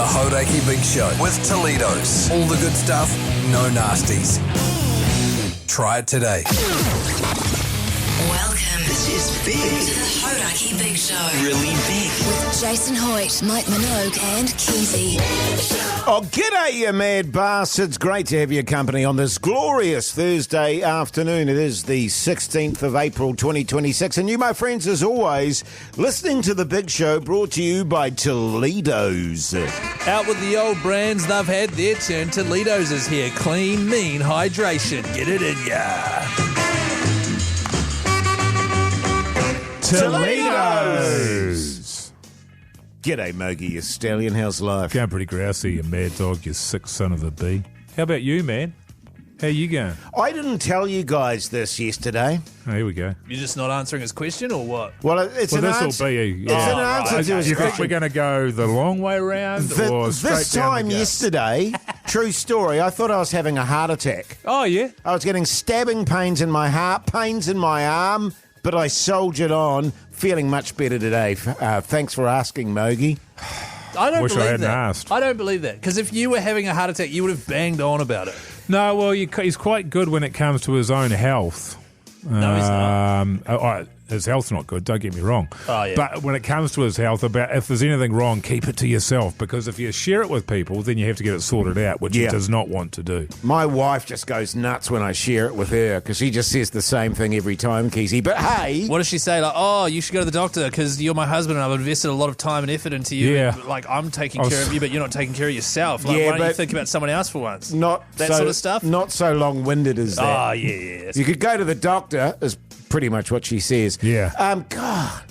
Hauraki Big Show with Toledo's. All the good stuff, no nasties. Try it today. Welcome. This is big. To the Hauraki Big Show. Really big. With Jason Hoyte, Mike Minogue and Keyzie. Oh, g'day, you mad bastards. Great to have your company on this glorious Thursday afternoon. It is the 16th of April, 2026. And you, my friends, as always, listening to The Big Show, brought to you by Toledo's. Out with the old brands, they've had their turn. Toledo's is here. Clean, mean hydration. Get it in ya. Toledo's. G'day, Mogey, you stallion. How's life? Going pretty grousey, you mad dog, you sick son of a bee. How about you, man? How you going? I didn't tell you guys this yesterday. Oh, here we go. You're just not answering his question, or what? Well, it's an answer. This will be It's an answer to his You think question. we're going to go the long way round or straight This down time the gut? yesterday, true story, I thought I was having a heart attack. Oh, yeah? I was getting stabbing pains in my heart, pains in my arm, but I soldiered on, feeling much better today. Thanks for asking, Mogey. I don't Wish I believe hadn't that. asked. I don't believe that. Because if you were having a heart attack, you would have banged on about it. No, well, he's quite good when it comes to his own health. No, he's not. His health's not good, don't get me wrong. Oh, yeah. But when it comes to his health, about if there's anything wrong, keep it to yourself, because if you share it with people, then you have to get it sorted out, which he does not want to do. My wife just goes nuts when I share it with her because she just says the same thing every time, Keyzie. But hey... What does she say? Like, oh, you should go to the doctor because you're my husband and I've invested a lot of time and effort into you. Yeah. And, like, I'm taking care of you, but you're not taking care of yourself. Like, Yeah, why don't you but think about someone else for once? Not that so, sort of stuff? Not so long-winded as that. Oh, yeah. You could go to the doctor, is pretty much what she says. Yeah. God,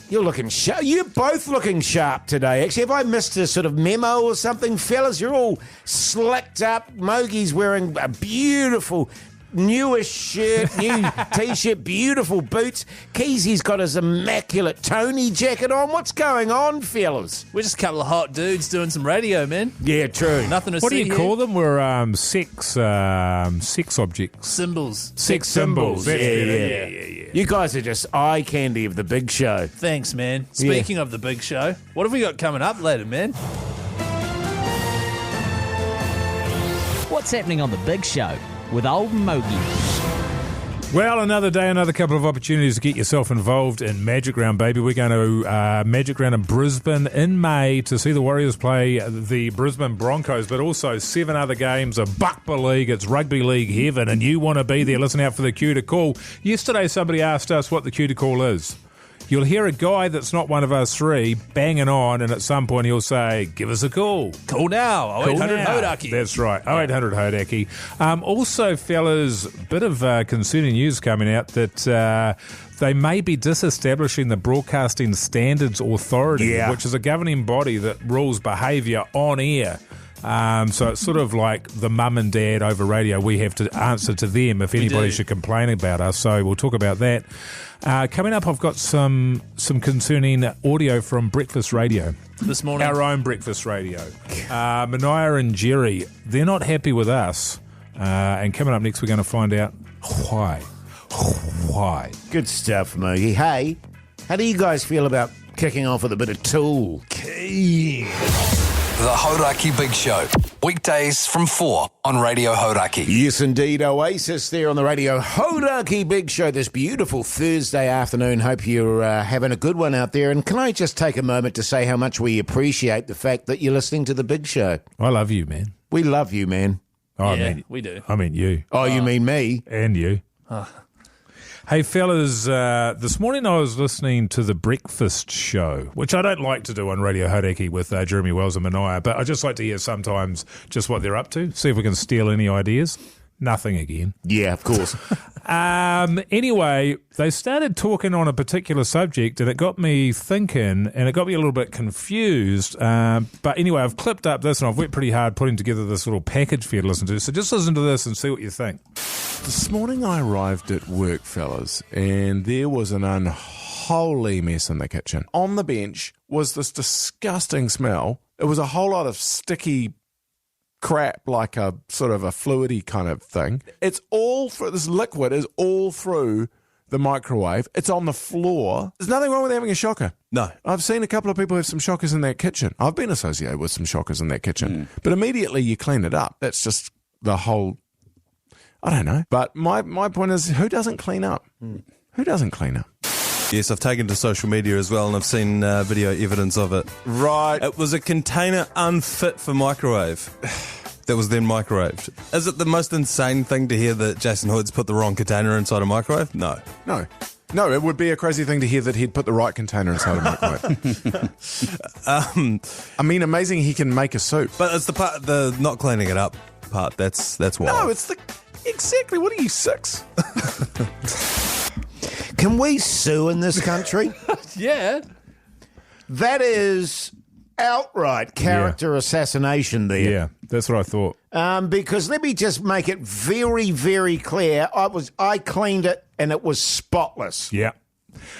you're looking sharp. You're both looking sharp today. Actually, have I missed a sort of memo or something? Fellas, you're all slicked up. Mogey's wearing a beautiful newish shirt, new T-shirt, beautiful boots. Keyzie's got his immaculate Tony jacket on. What's going on, fellas? We're just a couple of hot dudes doing some radio, man. Yeah, true. Nothing to What do see you here. call them? We're sex objects. Symbols. Sex symbols. That's Yeah, better. yeah. You guys are just eye candy of the Big Show. Thanks, man. Speaking of the big show, what have we got coming up later, man? What's happening on The Big Show with old Mogey? Well, another day, another couple of opportunities to get yourself involved in Magic Round, baby. We're going to Magic Round in Brisbane in May to see the Warriors play the Brisbane Broncos, but also 7 other games of Buckba League. It's rugby league heaven, and you want to be there. Listen out for the cue to call. Yesterday, somebody asked us what the cue to call is. You'll hear a guy that's not one of us three banging on, and at some point he'll say, give us a call. Call now. 0800 Hauraki. That's right, 0800 Hauraki. Also, fellas, bit of concerning news coming out that they may be disestablishing the Broadcasting Standards Authority, which is a governing body that rules behaviour on air. So it's sort of like the mum and dad over radio. We have to answer to them if anybody should complain about us. So we'll talk about that. Coming up, I've got some concerning audio from Breakfast Radio. This morning. Our own Breakfast Radio. Minogue and Jerry, they're not happy with us. And coming up next, we're going to find out why. Why? Good stuff, Mogey. Hey, how do you guys feel about kicking off with a bit of Tool? The Hauraki Big Show. Weekdays from 4 on Radio Hauraki. Yes, indeed. Oasis there on the Radio Hauraki Big Show this beautiful Thursday afternoon. Hope you're having a good one out there. And can I just take a moment to say how much we appreciate the fact that you're listening to the Big Show? I love you, man. We love you, man. Oh, Yeah, I mean, we do. I mean you. Oh, you mean me? And you. Hey, fellas, this morning I was listening to The Breakfast Show, which I don't like to do on Radio Hauraki with Jeremy Wells and Minogue, but I just like to hear sometimes just what they're up to, see if we can steal any ideas. Nothing again. Yeah, of course. Anyway, they started talking on a particular subject, and it got me thinking, and it got me a little bit confused. But anyway, I've clipped up this, and I've worked pretty hard putting together this little package for you to listen to. So just listen to this and see what you think. This morning I arrived at work, fellas, and there was an unholy mess in the kitchen. On the bench was this disgusting smell. It was a whole lot of sticky crap, like a sort of a fluidy kind of thing. It's all through, this liquid is all through the microwave. It's on the floor. There's nothing wrong with having a shocker. No. I've seen a couple of people have some shockers in that kitchen. I've been associated with some shockers in that kitchen. But immediately you clean it up. That's just the whole, I don't know. But my point is, who doesn't clean up? Who doesn't clean up? Yes, I've taken to social media as well, and I've seen video evidence of it. Right. It was a container unfit for microwave that was then microwaved. Is it the most insane thing to hear that Jason Hoyte's put the wrong container inside a microwave? No. No, it would be a crazy thing to hear that he'd put the right container inside a microwave. I mean, amazing he can make a soup. But it's the not cleaning it up part. That's wild. No, it's exactly. What are you, 6? Can we sue in this country? Yeah. That is outright character assassination there. Yeah, that's what I thought. Because let me just make it very, very clear. I cleaned it and it was spotless. Yeah.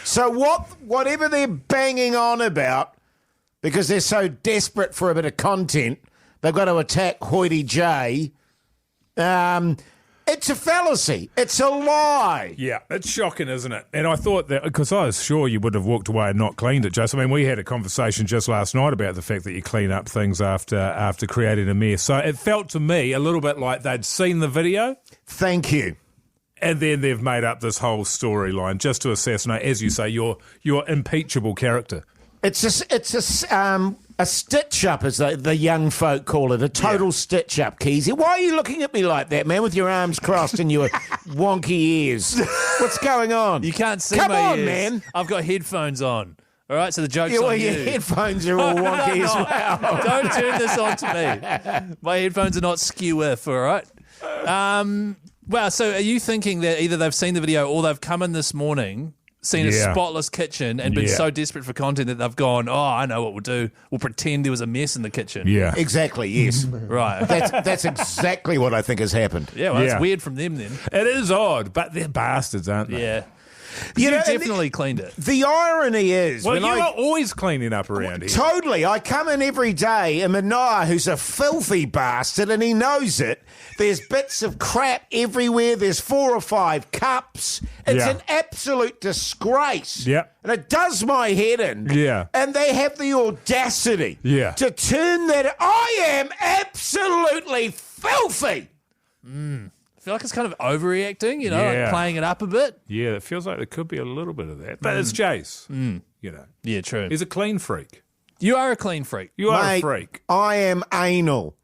So whatever they're banging on about, because they're so desperate for a bit of content, they've got to attack Hoyte J. It's a fallacy. It's a lie. Yeah, it's shocking, isn't it? And I thought that, because I was sure you would have walked away and not cleaned it, Jase. I mean, we had a conversation just last night about the fact that you clean up things after creating a mess. So it felt to me a little bit like they'd seen the video. Thank you. And then they've made up this whole storyline just to assassinate, as you say, your impeachable character. It's a stitch-up, as the young folk call it, a total stitch-up, Keyzie. Why are you looking at me like that, man, with your arms crossed and your wonky ears? What's going on? You can't see Come my on, ears. man. I've got headphones on. All right, so the joke's Yeah, well, on your you. headphones are all wonky as well. Don't turn this on to me. My headphones are not skew-if, all right? Well, so are you thinking that either they've seen the video or they've come in this morning, seen a spotless kitchen and been so desperate for content that they've gone, oh, I know what we'll do. We'll pretend there was a mess in the kitchen. Yeah. Exactly, yes. Right. That's exactly what I think has happened. Yeah, well, it's weird from them then. It is odd, but they're bastards, aren't they? Yeah. You know, definitely cleaned it. The irony is... Well, when you are always cleaning up around here. Totally. I come in every day, and Minogue, who's a filthy bastard, and he knows it. There's bits of crap everywhere. There's 4 or 5 cups. It's an absolute disgrace. Yeah. And it does my head in. Yeah. And they have the audacity to turn that... I am absolutely filthy. I feel like it's kind of overreacting, like playing it up a bit. Yeah, it feels like there could be a little bit of that. But it's Jase, you know. Yeah, true. He's a clean freak. You are a clean freak. You are Mate, a freak. I am anal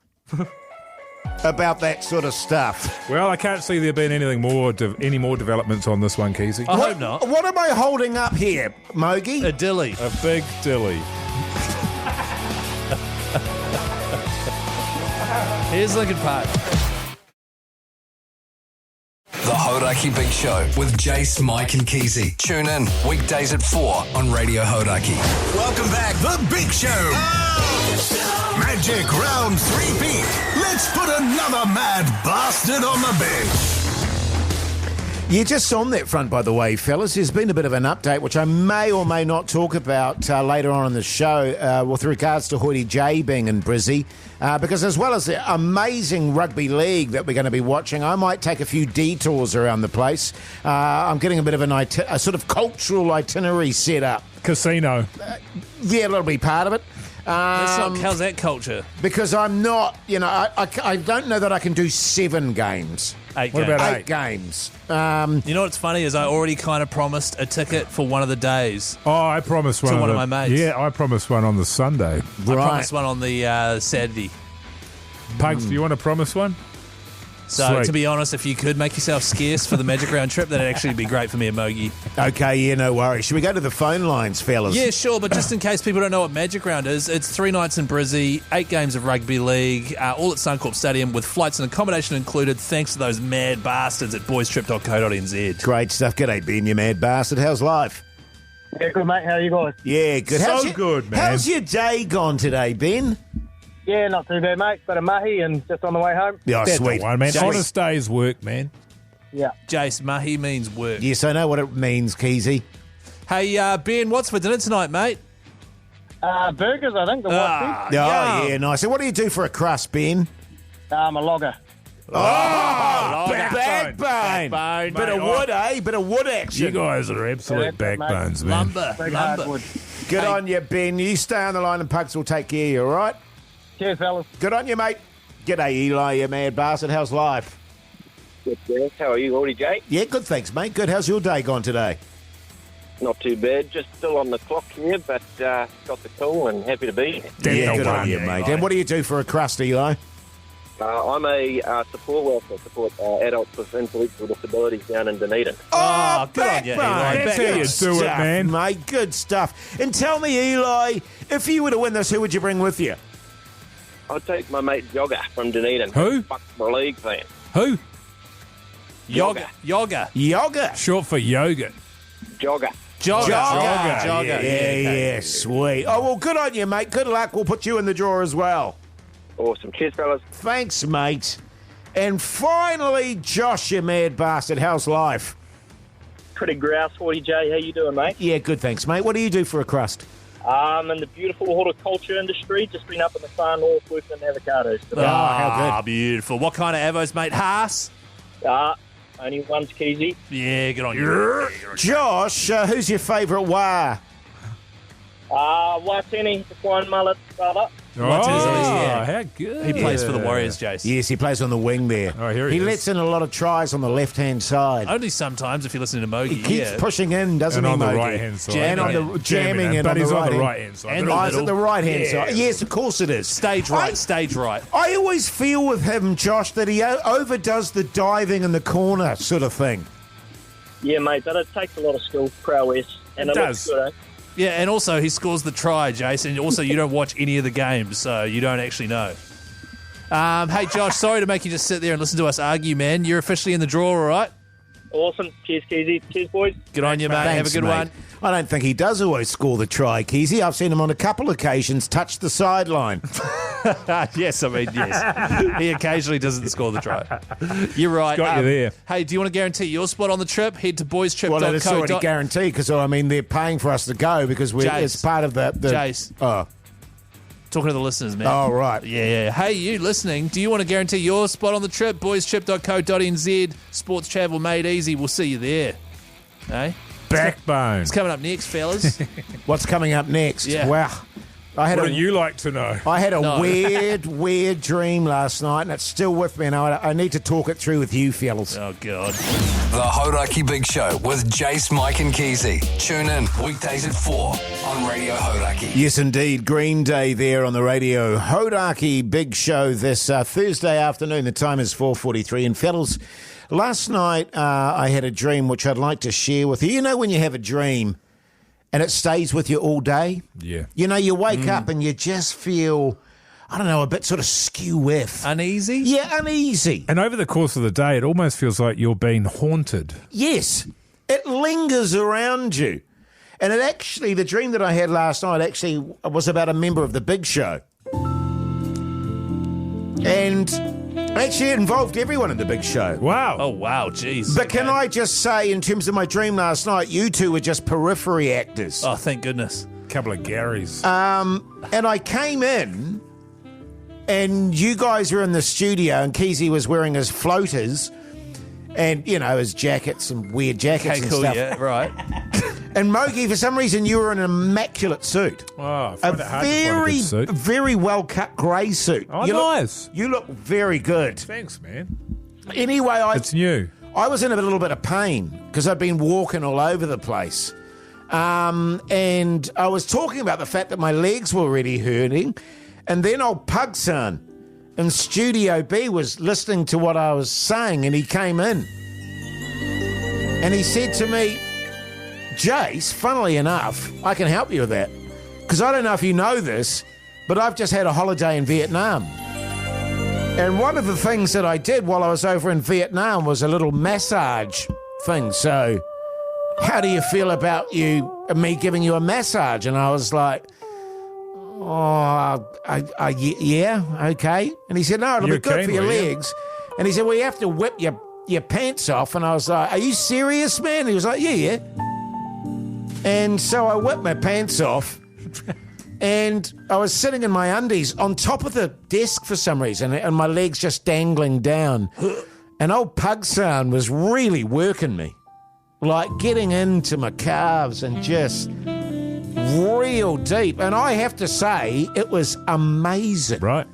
about that sort of stuff. Well, I can't see there being any more developments on this one, Keyzie. I hope not. What am I holding up here, Mogey? A dilly. A big dilly. Here's Lincoln Park. The Hauraki Big Show with Jase, Mike and Keyzie. Tune in weekdays at 4 on Radio Hauraki. Welcome back, The Big Show. Magic round 3-peat. Let's put another mad bastard on the bench. Yeah, just on that front, by the way, fellas, there's been a bit of an update, which I may or may not talk about later on in the show with regards to Hoyte J being in Brizzy, because as well as the amazing rugby league that we're going to be watching, I might take a few detours around the place. I'm getting a bit of a sort of cultural itinerary set up. Casino. Yeah, that'll be part of it. How's that culture? Because I'm not, I don't know that I can do 7 games. 8 What games. about 8 games. You know what's funny is I already kind of promised a ticket for one of the days. Oh, I promised one. To one of my mates. Yeah, I promised one on the Sunday. I promised one on the Saturday. Pugs, do you want to promise one? So, Sweet. to be honest, if you could make yourself scarce for the Magic Round trip, that'd actually be great for me and Mogey. Okay, yeah, no worries. Should we go to the phone lines, fellas? Yeah, sure, but just in case people don't know what Magic Round is, it's 3 nights in Brizzy, 8 games of rugby league, all at Suncorp Stadium with flights and accommodation included, thanks to those mad bastards at boystrip.co.nz. Great stuff. G'day, Ben, you mad bastard. How's life? Yeah, good, mate. How are you guys? Yeah, good. So good, man. How's your day gone today, Ben? Yeah, not too bad, mate. Bit of mahi and just on the way home. Yeah, That's sweet. the one, man. Jace. Honest day's work, man. Yeah. Jace, mahi means work. Yes, I know what it means, Keyzie. Hey, Ben, what's for dinner tonight, mate? Burgers, I think. The white Yeah, nice. So what do you do for a crust, Ben? I'm a logger. Backbone. Bit of wood, eh? Bit of wood action. You guys are absolute Yeah, backbones, man. Lumber. Big Lumber. hardwood. Good on you, Ben. You stay on the line and Pugs will take care of you, all right? Cheers, fellas. Good on you, mate. G'day, Eli, you mad bastard. How's life? Good, Dennis. How are you, Aldy J? Yeah, good, thanks, mate. Good. How's your day gone today? Not too bad. Just still on the clock here, but got the call and happy to be here. Good on you, mate. And what do you do for a crust, Eli? I'm a support worker, support adults with intellectual disabilities down in Dunedin. Oh, good on you, Eli. That's how you do it, man. Mate, good stuff. And tell me, Eli, if you were to win this, who would you bring with you? I'd take my mate Jogger from Dunedin. Who? Fuck the league fan. Who? Yoga. Yoga. Short for yogurt. Jogger. Jogger. Yeah, sweet. Oh, well, good on you, mate. Good luck. We'll put you in the draw as well. Awesome. Cheers, fellas. Thanks, mate. And finally, Josh, you mad bastard. How's life? Pretty grouse, 40J. How you doing, mate? Yeah, good, thanks, mate. What do you do for a crust? In the beautiful horticulture industry. Just been up in the far north working in avocados today. how good. Beautiful. What kind of avos, mate? Haas? Only one's Keyzie. Yeah, good on you. Josh, who's your favourite wah? Watini, the flying mullet, brother. How good. He plays for the Warriors, Jace. Yes, he plays on the wing there. Oh, here he is. lets in a lot of tries on the left-hand side. Only sometimes if you're listening to Mogey. He keeps pushing in, doesn't And he, on the Mogey? right-hand side. And on the jamming in but on he's the on the right right-hand side. And But the It's at the right-hand side. Yes, of course it is. Stage right. I always feel with him, Josh, that he overdoes the diving in the corner sort of thing. Yeah, mate, but it takes a lot of skill, prowess. And it looks does. good, eh? Yeah, and also he scores the try, Jason. And also you don't watch any of the games, so you don't actually know. Hey, Josh, sorry to make you just sit there and listen to us argue, man. You're officially in the draw, all right? Awesome. Cheers, Keyzie. Cheers, boys. Good on you, mate. Have a Thanks, good mate. one. I don't think he does always score the try, Keyzie. I've seen him on a couple occasions touch the sideline. Yes. He occasionally doesn't score the try. You're right. Got you there. Hey, do you want to guarantee your spot on the trip? Head to boystrip.co. Well, it's already guaranteed because, I mean, they're paying for us to go because it's part of the... Jace. Oh. Talking to the listeners, man. Oh, right. Yeah. Hey, you listening, do you want to guarantee your spot on the trip? boystrip.co.nz. Sports travel made easy. We'll see you there. Hey? Backbone. It's coming up next, fellas. What's coming up next? Yeah. Wow. What would you like to know? I had a weird dream last night, and it's still with me, and I need to talk it through with you, fellas. Oh, God. The Hauraki Big Show with Jase, Mike and Keyzie. Tune in weekdays at 4 on Radio Hauraki. Yes, indeed. Green Day there on the Radio Hauraki Big Show this Thursday afternoon. The time is 4:43. And fellas, last night I had a dream which I'd like to share with you. You know when you have a dream and it stays with you all day? Yeah. You know, you wake up and you just feel, I don't know, a bit sort of skew-whiff. Uneasy? Yeah, uneasy. And over the course of the day, it almost feels like you're being haunted. Yes, it lingers around you. And it actually, the dream that I had last night actually was about a member of the Big Show. And actually it involved everyone in the Big Show. Wow. Oh, wow. Jeez. But can I just say, in terms of my dream last night, you two were just periphery actors. Oh, thank goodness. Couple of Garys. And I came in, and you guys were in the studio, and Keyzie was wearing his floaters, and, you know, his jackets and weird jackets and cool, stuff. yeah, right. And Mogey, for some reason, you were in an immaculate suit. Oh, I find it hard to find a good suit. Very well-cut grey suit. Oh, nice. You look very good. Thanks, man. Anyway, It's new. I was in a little bit of pain because I'd been walking all over the place. And I was talking about the fact that my legs were already hurting. And then old Pugson in Studio B was listening to what I was saying, and he came in. And he said to me, Jase, funnily enough, I can help you with that. Because I don't know if you know this, but I've just had a holiday in Vietnam. And one of the things that I did while I was over in Vietnam was a little massage thing. So how do you feel about me giving you a massage? And I was like, yeah, okay. And he said, no, it'll be good for your legs. And he said, well, you have to whip your pants off. And I was like, are you serious, man? And he was like, yeah. And so I whipped my pants off. And I was sitting in my undies on top of the desk for some reason, and my legs just dangling down. And old Pugson was really working me, like getting into my calves and just real deep. And I have to say, it was amazing. Right.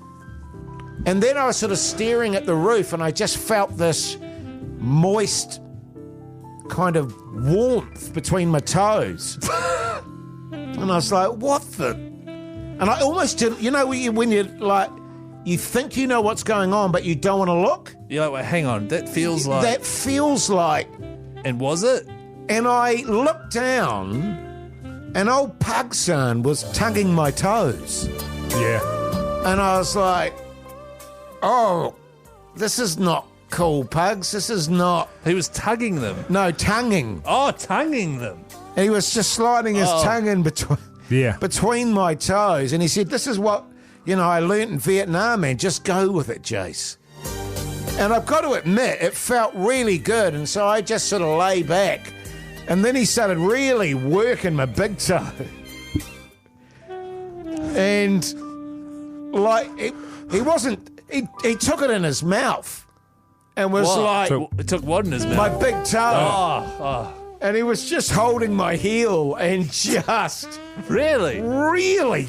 And then I was sort of staring at the roof and I just felt this moist kind of warmth between my toes. And I was like, what the... And I almost didn't... You know, when you're like... You think you know what's going on, but you don't want to look? You're like, wait, hang on, that feels like... That feels like... And was it? And I looked down, and old Pugson was tugging my toes. Yeah. And I was like, oh, this is not cool, Pugs. This is not... He was tugging them? No, tonguing. Oh, tonguing them. And he was just sliding his tongue in between my toes. And he said, this is what, I learnt in Vietnam, man. Just go with it, Jase. And I've got to admit, it felt really good. And so I just sort of lay back. And then he started really working my big toe. And, he wasn't... He took it in his mouth. And was It took what in his mouth? My big toe. And he was just holding my heel and just... Really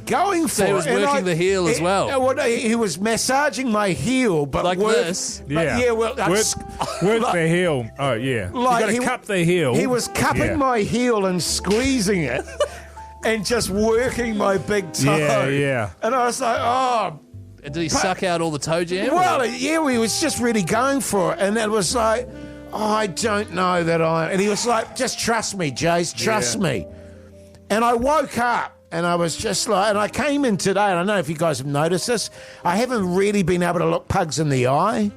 going for it. So he was working the heel as well? He was massaging my heel, but... Like this? Yeah. Work the heel. Oh, yeah. Like you got to cup the heel. He was cupping my heel and squeezing it and just working my big toe. Yeah. And I was like, oh... Did he suck out all the toe jam? Well, he was just really going for it. And it was like, I don't know that And he was like, just trust me, Jase, trust me. And I woke up and I was just like, and I came in today, and I don't know if you guys have noticed this, I haven't really been able to look Pugs in the eye.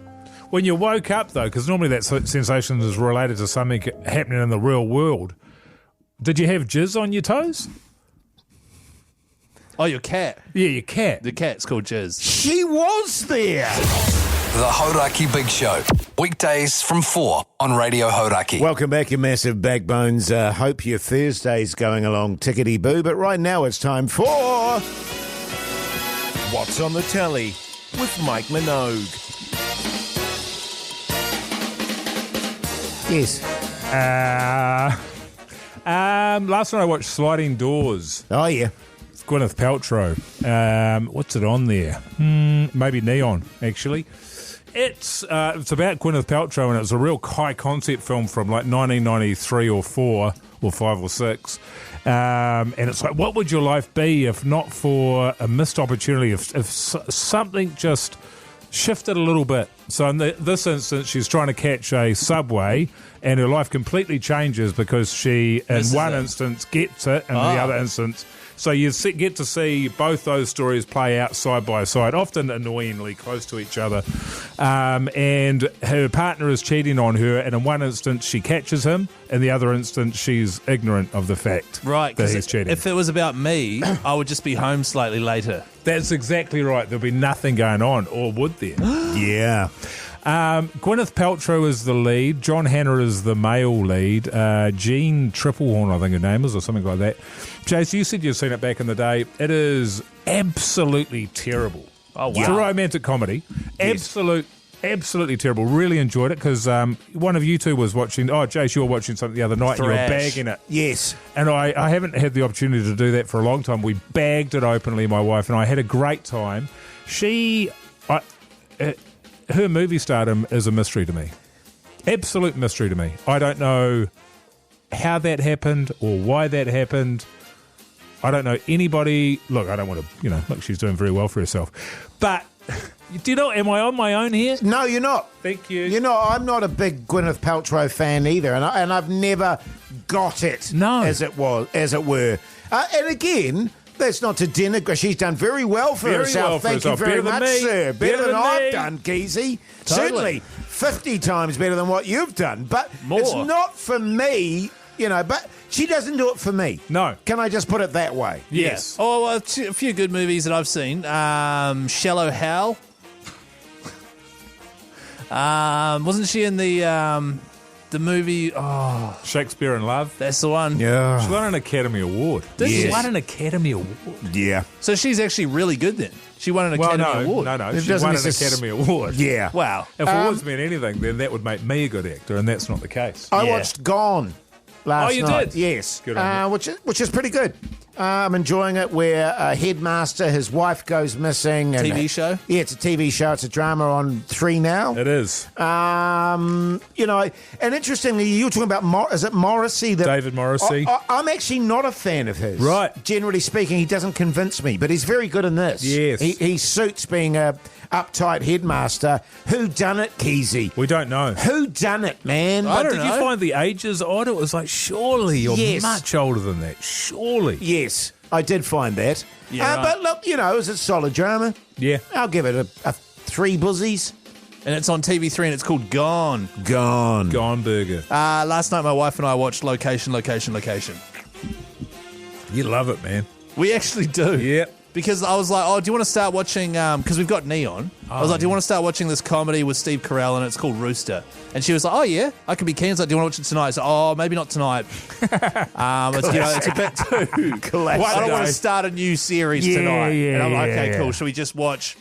When you woke up, though, because normally that sensation is related to something happening in the real world, did you have jizz on your toes? Oh, your cat. Yeah, your cat. The cat's called Jizz. She was there. The Hauraki Big Show. Weekdays from 4 on Radio Hauraki. Welcome back, you massive backbones. Hope your Thursday's going along tickety-boo. But right now it's time for... What's on the Telly with Mike Minogue. Yes. Last night I watched Sliding Doors. Oh, yeah. Gwyneth Paltrow. What's it on there? Maybe Neon, actually. It's about Gwyneth Paltrow, and it was a real high-concept film from like 1993 or 4 or 5 or 6. And it's like, what would your life be if not for a missed opportunity, if something just shifted a little bit? So in this instance, she's trying to catch a subway, and her life completely changes because she, in one instance, gets it, and the other instance... So you get to see both those stories play out side by side, often annoyingly close to each other. And her partner is cheating on her, and in one instance she catches him, in the other instance she's ignorant of the fact that he's cheating. If it was about me, I would just be home slightly later. That's exactly right. There'll be nothing going on, or would there? Yeah. Gwyneth Paltrow is the lead. John Hannah is the male lead. Jean Triplehorn, I think her name is, or something like that. Jase, you said you've seen it back in the day. It is absolutely terrible. Oh, wow. It's a romantic comedy. Yes. Absolutely terrible. Really enjoyed it because one of you two was watching. Oh, Jase, you were watching something the other night and you were bagging it. Yes. And I haven't had the opportunity to do that for a long time. We bagged it openly, my wife and I. Had a great time. Her movie stardom is a mystery to me. Absolute mystery to me. I don't know how that happened or why that happened. I don't know anybody. Look, I don't want to, look, she's doing very well for herself. But, am I on my own here? No, you're not. Thank you. I'm not a big Gwyneth Paltrow fan either, and I've never got it as it were. And again... That's not to denigrate. She's done very well for herself. Thank you very much, sir. Better than I've done, Keyzie. Certainly 50 times better than what you've done. But it's not for me, but she doesn't do it for me. No. Can I just put it that way? Yes. Oh, well, a few good movies that I've seen. Shallow Hal. Wasn't she in the movie... Oh, Shakespeare in Love? That's the one. Yeah. She won an Academy Award. She won an Academy Award? Yeah. So she's actually really good then. She won an Academy Award. No. She won an Academy Award. Yeah. Wow. If awards meant anything, then that would make me a good actor, and that's not the case. I watched Gone last night. Oh, you did? Yes. Good on you. Which is pretty good. I'm enjoying it where a headmaster, his wife goes missing. And TV show? Yeah, it's a TV show. It's a drama on 3 now. It is. And interestingly, you were talking about, is it Morrissey? David Morrissey. I'm actually not a fan of his. Right. Generally speaking, he doesn't convince me, but he's very good in this. Yes. He suits being a uptight headmaster. Who done it, Keyzie? We don't know. Who done it, man? But did you find the ages odd? It was like, surely you're much older than that. Surely. Yes, I did find that. Yeah, But look, it's a solid drama. Yeah. I'll give it a 3 buzzies. And it's on TV3 and it's called Gone. Gone Burger. Last night my wife and I watched Location. You love it, man. We actually do. Yeah. Because I was like, do you want to start watching, because we've got Neon. I was like, do you want to start watching this comedy with Steve Carell and it's called Rooster? And she was like, oh yeah, I can be keen. I was like, do you want to watch it tonight? I said, maybe not tonight. It's a bit too... Classic. I don't want to start a new series tonight. And I'm like, okay, cool. Should we just watch...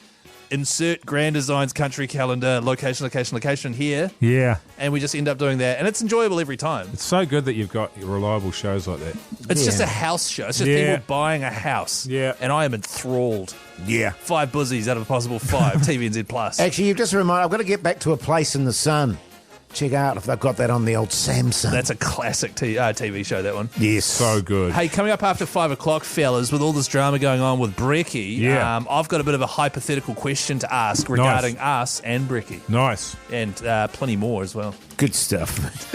Insert Grand Designs Country Calendar, location here. Yeah. And we just end up doing that. And it's enjoyable every time. It's so good that you've got reliable shows like that. It's just a house show. It's just people buying a house. Yeah. And I am enthralled. Yeah. 5 buzzies out of a possible 5. TVNZ Plus. Actually, you've just reminded I've got to get back to A Place in the Sun. Check out if they've got that on the old Samsung. That's a classic TV show, that one. Yes. So good. Hey, coming up after 5 o'clock, fellas, with all this drama going on with Brecky, I've got a bit of a hypothetical question to ask regarding us and Brecky. Nice. And plenty more as well. Good stuff.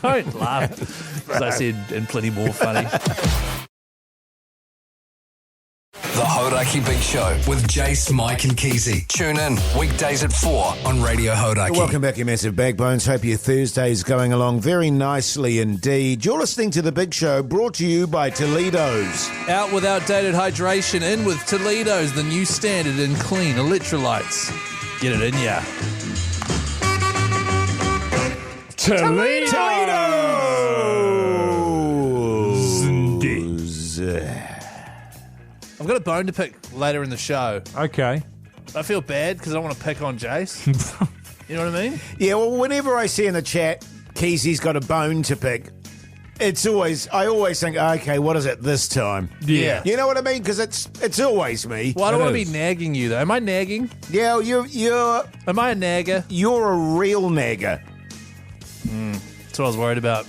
Don't laugh, as I said, and plenty more funny. The Hauraki Big Show with Jase, Mike and Keyzie. Tune in weekdays at 4 on Radio Hauraki. Welcome back, you massive bagbones. Hope your Thursday's going along very nicely indeed. You're listening to The Big Show, brought to you by Toledo's. Out with outdated hydration, in with Toledo's, the new standard in clean electrolytes. Get it in ya. Toledo's. I've got a bone to pick later in the show. Okay. I feel bad because I don't want to pick on Jase. You know what I mean? Yeah, well, whenever I see in the chat, Keyzie's got a bone to pick, I always think, okay, what is it this time? Yeah. You know what I mean? Because it's always me. Well, I don't want to be nagging you, though. Am I nagging? Yeah, Am I a nagger? You're a real nagger. That's what I was worried about.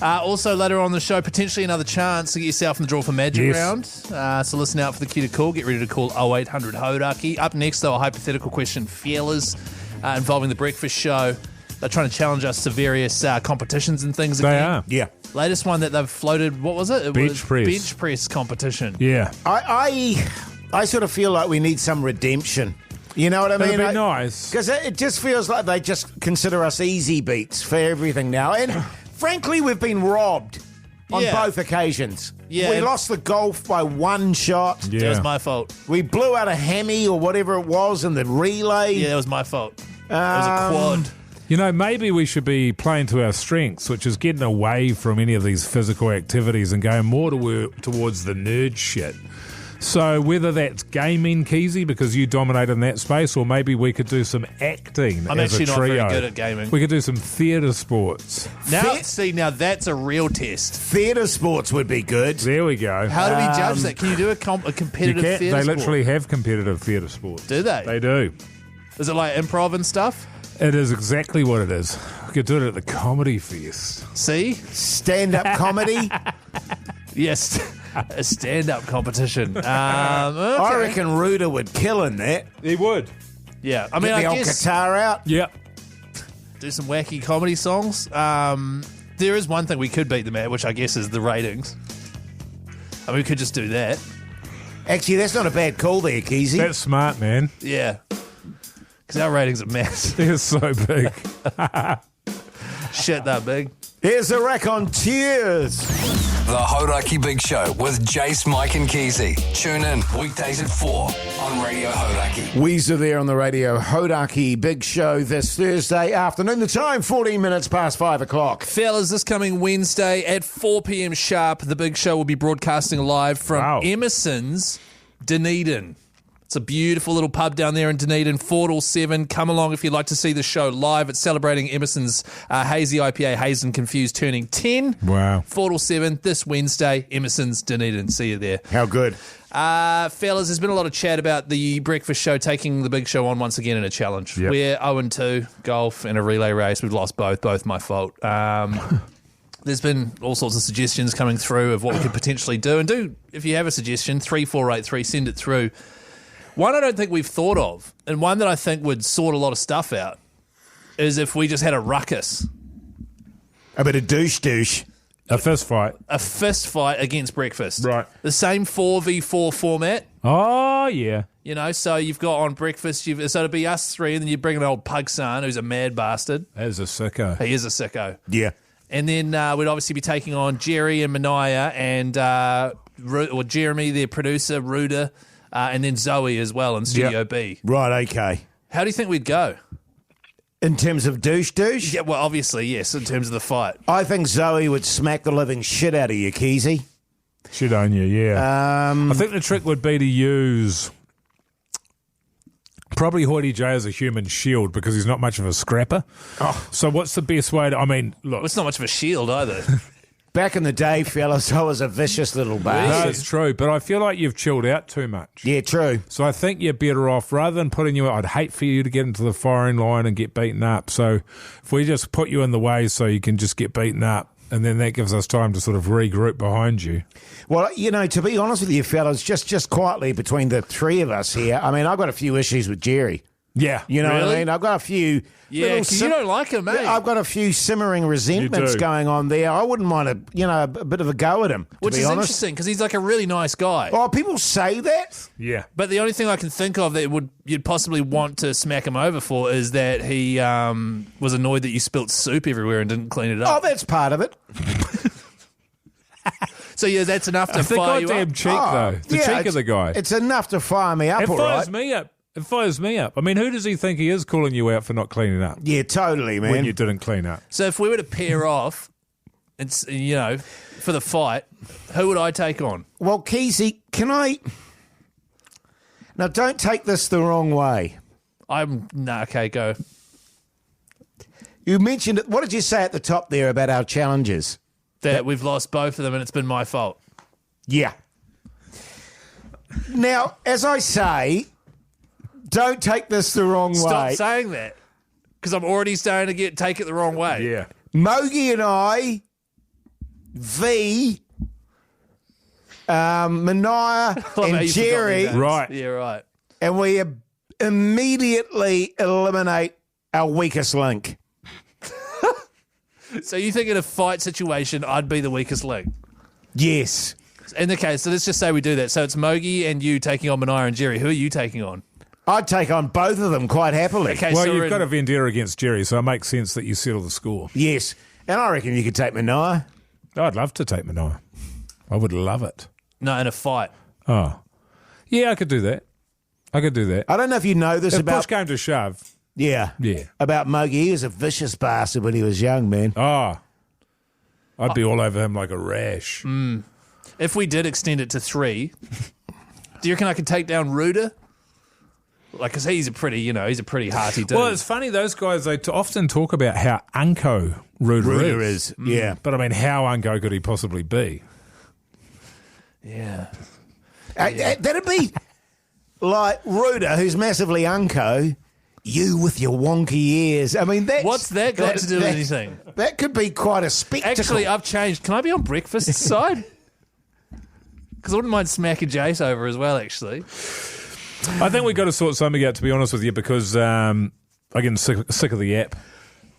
Also, later on the show, potentially another chance to get yourself in the draw for Magic Round. So listen out for the cue to call. Get ready to call 0800 Hauraki. Up next, though, a hypothetical question, feelers, involving the breakfast show. They're trying to challenge us to various competitions and things again. They are. Yeah. Latest one that they've floated, what was it? Bench press. Bench press competition. Yeah. I sort of feel like we need some redemption. You know what I mean? It'd be nice. Because it just feels like they just consider us easy beats for everything now. And frankly, we've been robbed on both occasions. Yeah. We lost the golf by 1 shot. Yeah. That was my fault. We blew out a hammy or whatever it was in the relay. Yeah, that was my fault. It was a quad. You know, maybe we should be playing to our strengths, which is getting away from any of these physical activities and going more towards the nerd shit. So whether that's gaming, Keyzie, because you dominate in that space, or maybe we could do some acting I'm as actually a not trio. very good at gaming. We could do some theatre sports. Now that's a real test. Theatre sports would be good. There we go. How do we judge that? Can you do a competitive You can. theatre They sport? literally have competitive theatre sports. Do they? They do. Is it like improv and stuff? It is exactly what it is. We could do it at the Comedy Fest. See? Stand-up comedy. Yes. A stand-up competition. Okay. I reckon Ruda would kill in that. He would. Yeah. I mean, Get the I old guess guitar out. Yep. do some wacky comedy songs. There is one thing we could beat them at, which I guess is the ratings. I mean, we could just do that. Actually, that's not a bad call there, Keyzie. That's smart, man. Yeah. Because our ratings are massive. They're so big. Shit, that big. Here's a rack on Tears. The Hauraki Big Show with Jase, Mike and Keyzie. Tune in weekdays at 4 on Radio Hauraki. Weezer there on the Radio Hauraki Big Show this Thursday afternoon. The time, 14 minutes past 5 o'clock. Fellas, this coming Wednesday at 4 p.m. sharp, the Big Show will be broadcasting live from Emerson's Dunedin. It's a beautiful little pub down there in Dunedin, 4 till 7. Come along if you'd like to see the show live. It's celebrating Emerson's Hazy IPA, Haze and Confused, turning 10. Wow. 4 till 7 this Wednesday, Emerson's Dunedin. See you there. How good. Fellas, there's been a lot of chat about the breakfast show taking the big show on once again in a challenge. Yep. We're 0-2, golf and a relay race. We've lost both my fault. There's been all sorts of suggestions coming through of what we could potentially do. And do, if you have a suggestion, 3483, send it through. One I don't think we've thought of, and one that I think would sort a lot of stuff out, is if we just had a ruckus. A bit of douche. A fist fight. A fist fight against breakfast. Right. The same 4v4 format. Oh, yeah. You know, so you've got on breakfast, so it'd be us three, and then you bring an old pug son who's a mad bastard. That is a sicko. He is a sicko. Yeah. And then we'd obviously be taking on Jerry and Minogue and or Jeremy, their producer, Ruda, and then Zoe as well in Studio B. Right, okay. How do you think we'd go? In terms of douche? Yeah, well, obviously, yes, in terms of the fight. I think Zoe would smack the living shit out of you, Keyzie. Shit on you, yeah. I think the trick would be to use probably Hoyte J as a human shield because he's not much of a scrapper. Oh. So what's the best way to, I mean, look. Well, it's not much of a shield either. Back in the day, fellas, I was a vicious little No, bastard. it's true, but I feel like you've chilled out too much. Yeah, true. So I think you're better off, rather than putting you, I'd hate for you to get into the firing line and get beaten up. So if we just put you in the way so you can just get beaten up, and then that gives us time to sort of regroup behind you. Well, you know, to be honest with you, fellas, just quietly between the three of us here, I mean, I've got a few issues with Jerry. Yeah. You know what I Really? mean? I've got a few... Yeah, because you don't like him, mate. I've got a few simmering resentments do. going on there. I wouldn't mind a bit of a go at him, to Which be is honest. interesting because he's like a really nice guy. Oh, people say that? Yeah. But the only thing I can think of that you'd possibly want to smack him over for is that he was annoyed that you spilt soup everywhere and didn't clean it Oh, up. that's part of it. So yeah, that's enough to The fire you goddamn up. cheek, though. The cheek of it's- the guy. It's enough to fire me up, It all fires right? me up. It fires me up. I mean, who does he think he is calling you out for not cleaning up Yeah, totally, man. when you didn't clean up? So if we were to pair off, it's for the fight, who would I take on? Well, Keyzie, can I... Now, don't take this the wrong way. Okay, go. You mentioned it. What did you say at the top there about our challenges? That we've lost both of them and it's been my fault. Yeah. Now, as I say, don't take this the wrong Stop way. saying that because I'm already starting to take it the wrong way. Yeah. Mogey and I, Minogue and Jerry, Right. Yeah, right. and we immediately eliminate our weakest link. So you think in a fight situation, I'd be the weakest link? Yes. In the case, so let's just say we do that. So it's Mogey and you taking on Minogue and Jerry. Who are you taking on? I'd take on both of them quite happily. Okay, Well, so you've got a vendetta against Jerry, so it makes sense that you settle the score. Yes. And I reckon you could take Minogue. I'd love to take Minogue. I would love it. No, in a fight. Oh. Yeah, I could do that. I I don't know if you know this If about... push came to shove. Yeah. About Mogey. He was a vicious bastard when he was young, man. Oh. I'd be all over him like a rash. If we did extend it to 3, do you reckon I could take down Ruda? Like, because he's a pretty hearty dude. Well, it's funny, those guys, they often talk about how unco Ruda is. Yeah. But I mean, how unco could he possibly be? Yeah. That'd be like Ruda, who's massively unco, you with your wonky ears. I mean, What's that got to do with anything? That could be quite a spectacle. Actually, I've changed. Can I be on breakfast's side? Because I wouldn't mind smacking Jase over as well, actually. I think we've got to sort something out, to be honest with you, because I'm getting sick of the app.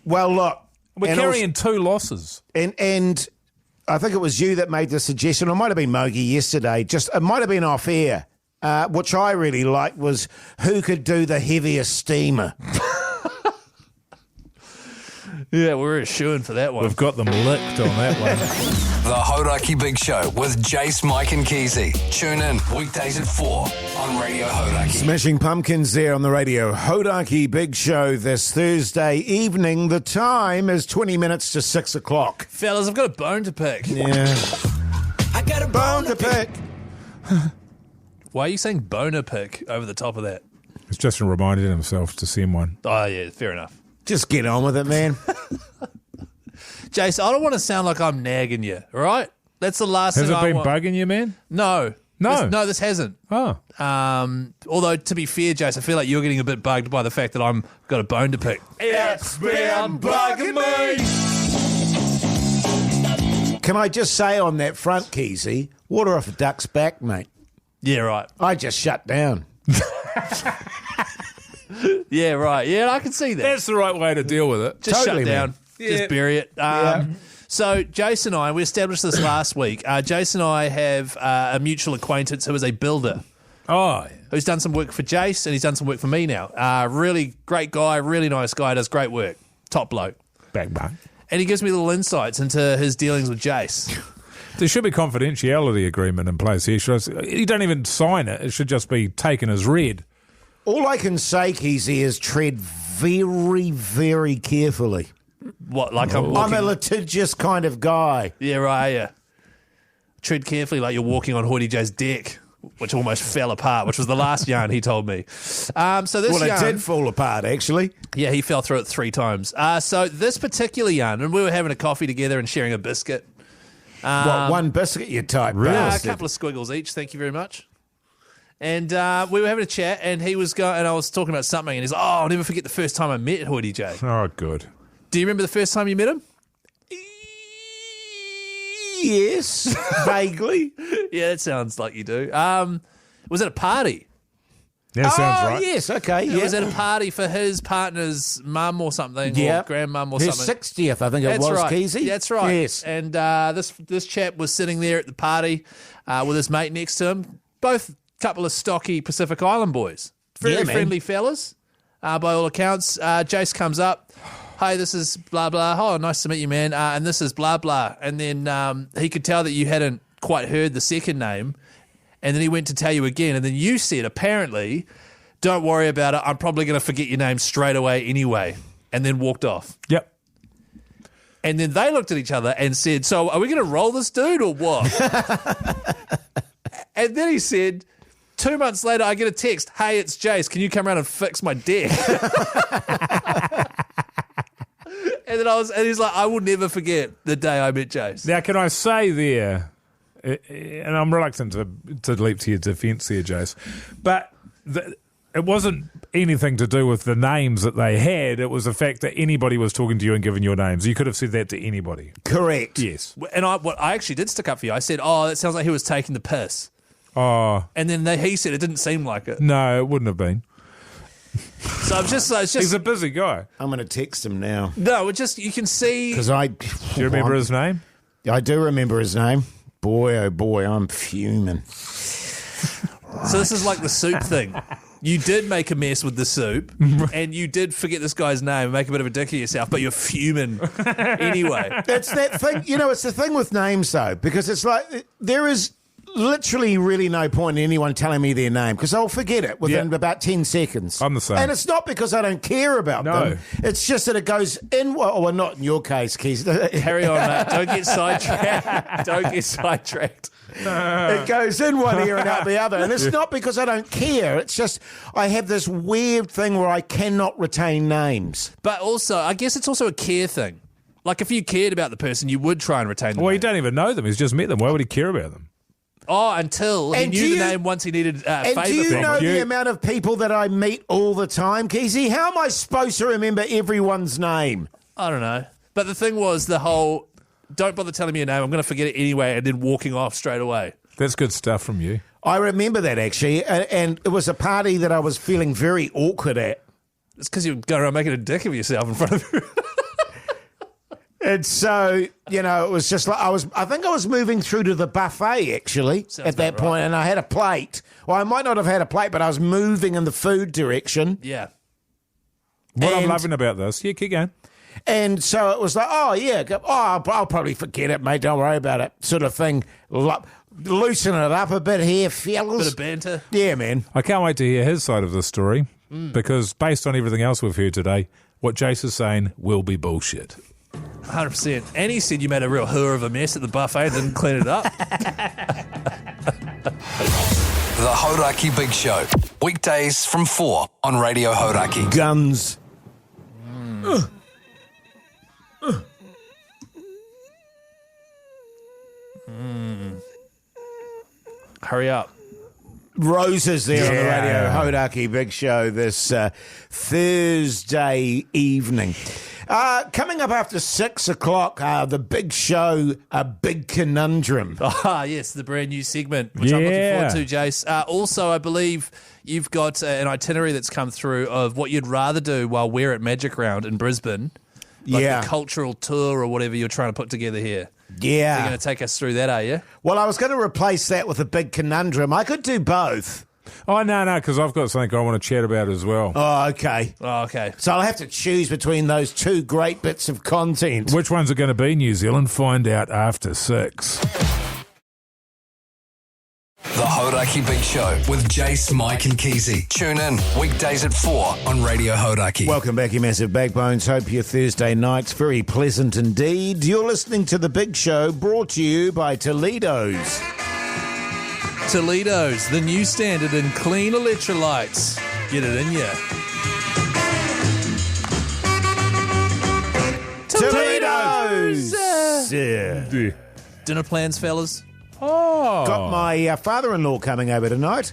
Well, look. We're carrying 2 losses. And I think it was you that made the suggestion, or it might have been Mogey yesterday, it might have been off air, which I really liked, was who could do the heaviest steamer. Yeah, we're a shoo-in for that one. We've got them licked on that one. The Hauraki Big Show with Jase, Mike and Keyzie. Tune in weekdays at 4 on Radio Hauraki. Smashing Pumpkins there on the Radio Hauraki Big Show this Thursday evening. The time is 20 minutes to 6 o'clock. Fellas, I've got a bone to pick. Yeah. I got a bone to pick. Why are you saying boner pick over the top of that? It's just reminding himself to send one. Oh, yeah, fair enough. Just get on with it, man. Jace, I don't want to sound like I'm nagging you, all right? That's the last Has thing it I been want. bugging you, man? No. No. This hasn't. Oh. Although, to be fair, Jace, I feel like you're getting a bit bugged by the fact that I've got a bone to pick. It's been bugging me. Can I just say on that front, Keyzie, water off a duck's back, mate. Yeah, right. I just shut down. Yeah, right. Yeah, I can see that. That's the right way to deal with it. Just Totally, shut down. man. Just bury it. So Jace and I, we established this last week. Jace and I have a mutual acquaintance who is a builder. Oh, Who's done some work for Jace and he's done some work for me now. Really great guy, really nice guy, does great work. Top bloke. back. And he gives me little insights into his dealings with Jace. There should be a confidentiality agreement in place here. You don't even sign it. It should just be taken as read. All I can say, Keyzie, is tread very, very carefully. What, like I'm walking? I'm a litigious kind of guy. Yeah, right, yeah. Tread carefully like you're walking on Hoyte J's deck, which almost fell apart, which was the last yarn he told me. So this Well, yarn, it did fall apart, actually. yeah, he fell through it 3 times. So this particular yarn, and we were having a coffee together and sharing a biscuit. What, one biscuit you type? A couple of squiggles each, thank you very much. And we were having a chat, and he was going, and I was talking about something, and he's like, "Oh, I'll never forget the first time I met Hoyte J." Oh, good. Do you remember the first time you met him? Yes, vaguely. Yeah, that sounds like you do. Was it a party? That sounds right. Yes, okay. It was at a party for his partner's mum or something, or grandmum or His something. 60th, I think it That's was, right. Keyzie. That's right. Yes. And this chap was sitting there at the party with his mate next to him. Both couple of stocky Pacific Island boys. Very Yeah, man. friendly fellas, by all accounts. Jace comes up. Hey, this is blah, blah. Oh, nice to meet you, man. And this is blah, blah. And then he could tell that you hadn't quite heard the second name. And then he went to tell you again. And then you said, apparently, don't worry about it. I'm probably going to forget your name straight away anyway. And then walked off. Yep. And then they looked at each other and said, so are we going to roll this dude or what? And then he said, 2 months later, I get a text, hey, it's Jace. Can you come around and fix my deck? And he's like, I will never forget the day I met Jace. Now, can I say there, and I'm reluctant to leap to your defence here, Jace, but it wasn't anything to do with the names that they had. It was the fact that anybody was talking to you and giving your names. You could have said that to anybody. Correct. Yes. And I actually did stick up for you. I said, oh, that sounds like he was taking the piss. Oh. And then he said it didn't seem like it. No, it wouldn't have been. So it's just He's a busy guy. I'm going to text him now. No, it just, you can see. Because Do you remember his name? I do remember his name. Boy, oh boy, I'm fuming. So this is like the soup thing. You did make a mess with the soup, and you did forget this guy's name and make a bit of a dick of yourself, but you're fuming anyway. It's that thing, it's the thing with names, though, because it's like there is literally really no point in anyone telling me their name because I'll forget it within about 10 seconds. I'm the same. And it's not because I don't care about them. It's just that it goes in, well, not in your case, Keith. Carry on, mate. Don't get sidetracked. It goes in one ear and out the other. And it's not because I don't care. It's just I have this weird thing where I cannot retain names. But also, I guess it's also a care thing. Like if you cared about the person, you would try and retain them. Well, you don't even know them. He's just met them. Why would he care about them? Oh, until he knew the name once he needed a favour. And do you from know him. the amount of people that I meet all the time, Keyzie? How am I supposed to remember everyone's name? I don't know. But the thing was the whole, don't bother telling me your name, I'm going to forget it anyway, and then walking off straight away. That's good stuff from you. I remember that, actually, and it was a party that I was feeling very awkward at. It's because you were going around making a dick of yourself in front of you. And so, it was just like I think I was moving through to the buffet, actually, at that point, and I had a plate. Well, I might not have had a plate, but I was moving in the food direction. Yeah. What I'm loving about this, keep going. And so it was like, I'll probably forget it, mate, don't worry about it, sort of thing. Loosen it up a bit here, fellas. Bit of banter. Yeah, man. I can't wait to hear his side of the story because based on everything else we've heard today, what Jace is saying will be bullshit. 100%. And he said you made a real hooer of a mess at the buffet and didn't clean it up. The Hauraki Big Show. Weekdays from 4 on Radio Hauraki. Guns. Hurry up. Roses there on the Radio Hauraki Big Show this Thursday evening. Coming up after 6 o'clock, the Big Show, a Big Conundrum. Yes, the brand new segment, which I'm looking forward to, Jace. Also, I believe you've got an itinerary that's come through of what you'd rather do while we're at Magic Round in Brisbane. Like the cultural tour or whatever you're trying to put together here. Yeah. So you're going to take us through that, are you? Well, I was going to replace that with a Big Conundrum. I could do both. Oh, no, because I've got something I want to chat about as well. Oh, okay. So I'll have to choose between those two great bits of content. Which ones are going to be New Zealand? Find out after 6. The Hauraki Big Show with Jase, Mike and Keyzie. Tune in weekdays at 4 on Radio Hauraki. Welcome back, you massive backbones. Hope your Thursday night's very pleasant indeed. You're listening to The Big Show, brought to you by Toledo's. Toledo's, the new standard in clean electrolytes. Get it in ya. Toledo's! Dinner plans, fellas? Oh. Got my father-in-law coming over tonight.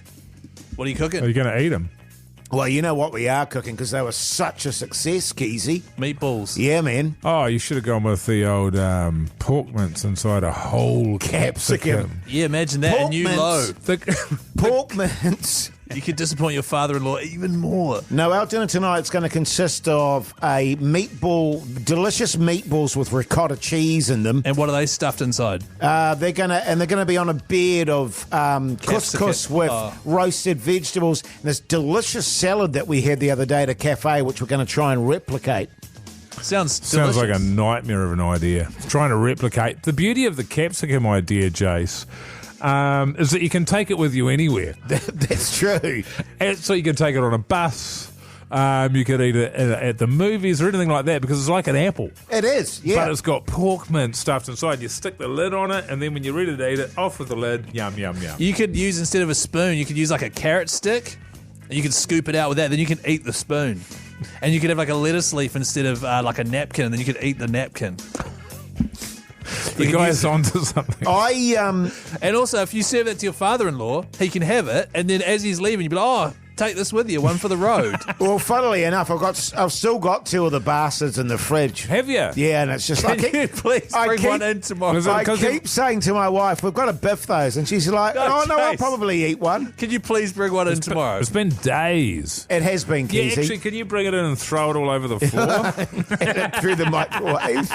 What are you cooking? Are you going to eat them? Well, you know what we are cooking because they were such a success, Keyzie. Meatballs. Yeah, man. Oh, you should have gone with the old pork mince inside a whole capsicum. Yeah, imagine that. Pork a new mince. low. Pork mince. You could disappoint your father-in-law even more. No, our dinner tonight's going to consist of a delicious meatballs with ricotta cheese in them. And what are they stuffed inside? They're gonna be on a bed of couscous with roasted vegetables and this delicious salad that we had the other day at a cafe, which we're going to try and replicate. Sounds like a nightmare of an idea. Trying to replicate. The beauty of the capsicum idea, Jace, is that you can take it with you anywhere. That's true. And so you can take it on a bus. You could eat it at the movies or anything like that because it's like an apple. It is, yeah. But it's got pork mince stuffed inside. You stick the lid on it, and then when you're ready to eat it, off with the lid. Yum, yum, yum. You could use, instead of a spoon, you could use like a carrot stick, and you could scoop it out with that. Then you can eat the spoon. And you could have like a lettuce leaf instead of like a napkin, and then you could eat the napkin. The guy's onto something. And also, if you serve that to your father-in-law, he can have it, and then as he's leaving, you'd be like, oh, take this with you, one for the road. Well, funnily enough, I've still got 2 of the bastards in the fridge. Have you? Yeah, and it's just like, Can you please bring one in tomorrow? I keep saying to my wife, we've got to biff those, and she's like, no, I'll probably eat one. Can you please bring one in tomorrow? It's been days. It has been, Keyzie. Yeah, actually, can you bring it in and throw it all over the floor? Through the microwave.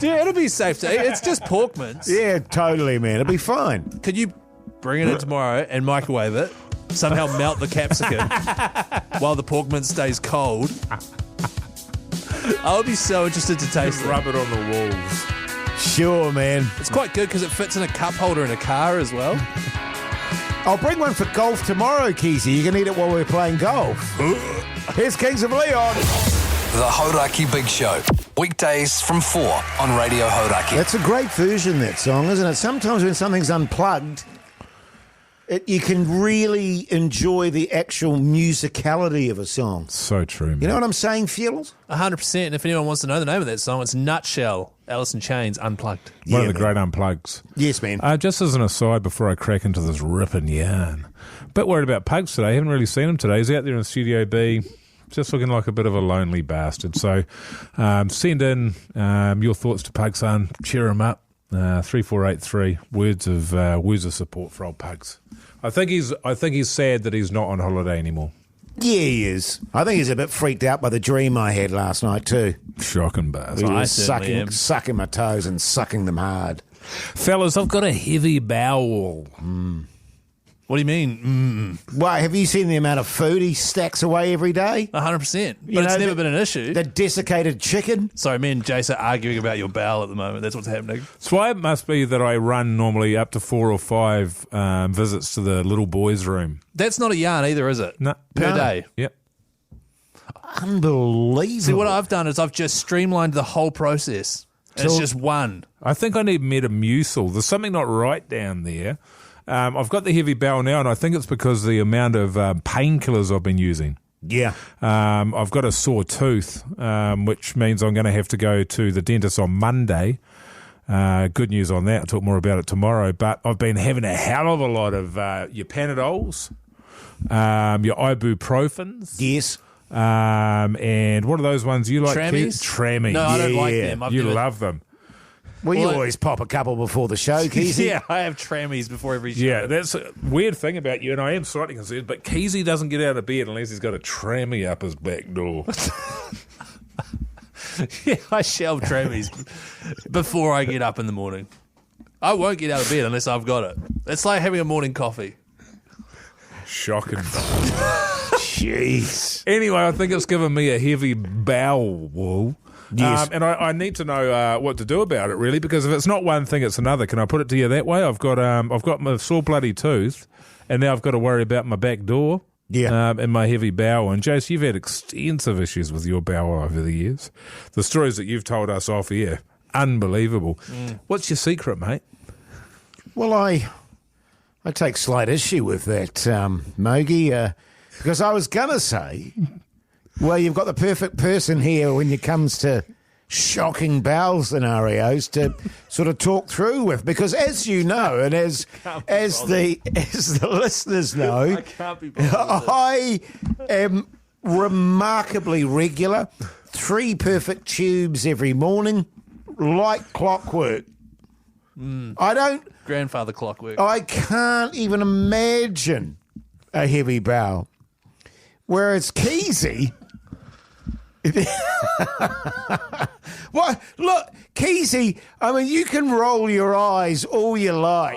Yeah, it'll be safe to eat. It's just pork mince. Yeah, totally, man. It'll be fine. Could you bring it in tomorrow and microwave it? Somehow melt the capsicum while the pork mince stays cold. I'll be so interested to taste it. Rub it on the walls. Sure, man. It's quite good because it fits in a cup holder in a car as well. I'll bring one for golf tomorrow, Keyzie. You can eat it while we're playing golf. Here's Kings of Leon. The Hauraki Big Show. Weekdays from 4 on Radio Hauraki. That's a great version, that song, isn't it? Sometimes when something's unplugged, you can really enjoy the actual musicality of a song. So true, man. You know what I'm saying, Fuels? 100%. And if anyone wants to know the name of that song, it's Nutshell, Alice in Chains, Unplugged. One of the great unplugs. Yes, man. Just as an aside before I crack into this ripping yarn, bit worried about Pugs today. Haven't really seen him today. He's out there in Studio B, just looking like a bit of a lonely bastard. So send in your thoughts to Pug Son. Cheer him up. 3483 words of support for old Pugs. I think he's sad that he's not on holiday anymore. Yeah, he is. I think he's a bit freaked out by the dream I had last night too. Shocking bastard. We were sucking my toes and sucking them hard. Fellas, I've got a heavy bowel. What do you mean? Well, have you seen the amount of food he stacks away every day? 100%. But it's never been an issue. The desiccated chicken. Sorry, me and Jase are arguing about your bowel at the moment. That's what's happening. That's why it must be that I run normally up to 4 or 5 visits to the little boys' room. That's not a yarn either, is it? No. Per day? Yep. Unbelievable. See, what I've done is I've just streamlined the whole process. It's just one. I think I need Metamucil. There's something not right down there. I've got the heavy bowel now, and I think it's because the amount of painkillers I've been using. Yeah. I've got a sore tooth, which means I'm going to have to go to the dentist on Monday. Good news on that. I'll talk more about it tomorrow. But I've been having a hell of a lot of your Panadols, your ibuprofens. Yes. And what are those ones you like? Trammies? Trammies. No, I don't like them. You love them. Well, you always pop a couple before the show, Keyzie. Yeah, I have trammies before every show. Yeah, that's a weird thing about you, and I am slightly concerned, but Keyzie doesn't get out of bed unless he's got a trammy up his back door. Yeah, I shelve trammies before I get up in the morning. I won't get out of bed unless I've got it. It's like having a morning coffee. Shocking. Jeez. Anyway, I think it's given me a heavy bowel. Yes. And I need to know what to do about it, really, because if it's not one thing, it's another. Can I put it to you that way? I've got my sore bloody tooth, and now I've got to worry about my back door. Yeah. And my heavy bowel. And Jase, you've had extensive issues with your bowel over the years. The stories that you've told us off here, unbelievable. What's your secret, mate? Well, I take slight issue with that, Mogey, because I was going to say, well, you've got the perfect person here when it comes to shocking bowel scenarios to sort of talk through with, because as you know, and as the listeners know, I can't be bothered. I am remarkably regular. 3 perfect tubes every morning, like clockwork. I don't. Grandfather clockwork. I can't even imagine a heavy bowel. Whereas Keyzie. What? Look, Keyzie, I mean, you can roll your eyes all you like.